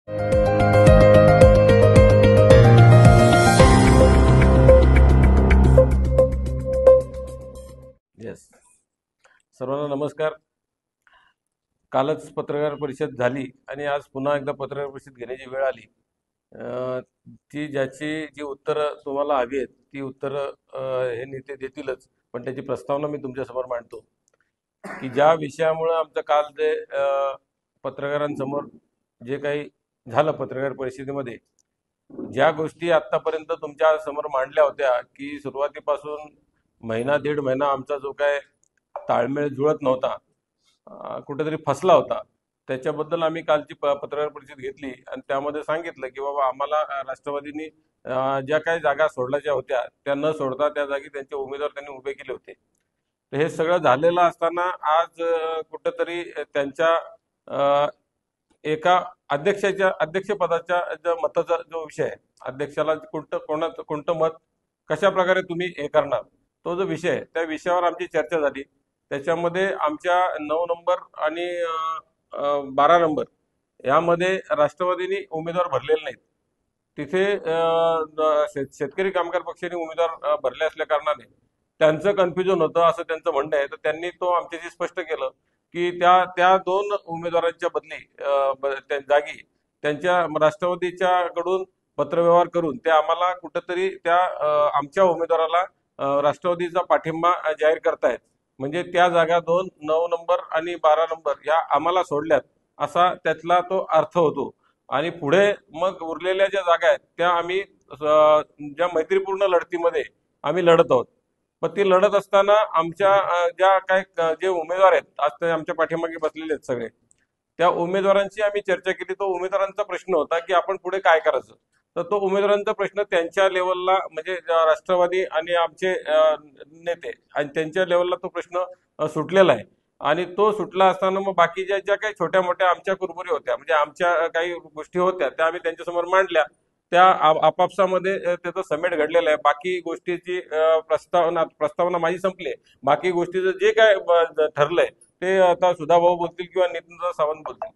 Yes, सर्वांना नमस्कार। कालच पत्रकार परिषद झाली आणि आज पुन्हा एकदा पत्रकार परिषद घेण्याची वेळ आली। ती जी उत्तरं तुम्हाला हवी आहेत ती उत्तरं हे नेते देतीलच, पण त्याची प्रस्तावना मी तुमच्यासमोर मांडतो की ज्या विषयामुळे आमचं काल जे पत्रकारांसमोर जे काही झालं पत्रकार परिषदेमध्ये, ज्या गोष्टी आतापर्यंत तुमच्या समोर मांडल्या होत्या की सुरुवातीपासून महिना दीड महिना आमचा जो काय ताळमेळ जुळत नव्हता, कुठेतरी फसला होता, त्याच्याबद्दल आम्ही कालची पत्रकार परिषद घेतली आणि त्यामध्ये सांगितलं की बाबा आम्हाला राष्ट्रवादीनी ज्या काही जागा सोडल्याच्या होत्या त्या न सोडता त्या जागी त्यांचे उमेदवार त्यांनी उभे केले होते। तर हे सगळं झालेलं असताना आज कुठेतरी त्यांच्या एका अध्यक्षपदाच्या मताचा जो विषय आहे, अध्यक्षाला कोणतं मत कशा प्रकारे तुम्ही हे करणार, तो जो विषय आहे त्या विषयावर आमची चर्चा झाली। त्याच्यामध्ये आमच्या 9 नंबर आणि 12 नंबर यामध्ये राष्ट्रवादीने उमेदवार भरलेले नाहीत। तिथे शेतकरी कामगार पक्षाने उमेदवार भरले असल्या कारणाने त्यांचं कन्फ्युजन होतं असं त्यांचं म्हणणं आहे। तर त्यांनी तो आमच्याशी स्पष्ट केलं की त्या दोन उमेदवारांच्या बदली जागी त्यांच्या राष्ट्रवादीच्याकडून पत्रव्यवहार करून ते आम्हाला कुठंतरी त्या आमच्या उमेदवाराला राष्ट्रवादीचा पाठिंबा जाहीर करतायत। म्हणजे त्या जागा 9 नंबर आणि 12 नंबर या आम्हाला सोडल्यात असा त्यातला तो अर्थ होतो। आणि पुढे मग उरलेल्या ज्या जागा आहेत त्या आम्ही ज्या मैत्रीपूर्ण लढतीमध्ये आम्ही लढत आहोत, पण ती लढत असताना आमच्या ज्या काय जे उमेदवार आहेत आज ते आमच्या पाठीमागे बसलेले आहेत सगळे, त्या उमेदवारांची आम्ही चर्चा केली। तो उमेदवारांचा प्रश्न होता की आपण पुढे काय करायचं। तर तो उमेदवारांचा प्रश्न त्यांच्या लेवलला म्हणजे राष्ट्रवादी आणि आमचे नेते आणि त्यांच्या लेवलला तो प्रश्न सुटलेला आहे। आणि तो सुटला असताना मग बाकीच्या ज्या काही छोट्या मोठ्या आमच्या कुरबुरी होत्या, म्हणजे आमच्या काही गोष्टी होत्या त्या आम्ही त्यांच्यासमोर मांडल्या। त्या आपापसामध्ये त्याचा समेट घडलेला आहे। बाकी गोष्टीची प्रस्तावना माझी संपली। बाकी गोष्टीचं जे काय ठरलंय ते आता सुधाभाऊ बोलतील किंवा नितीन सावंत बोलतील।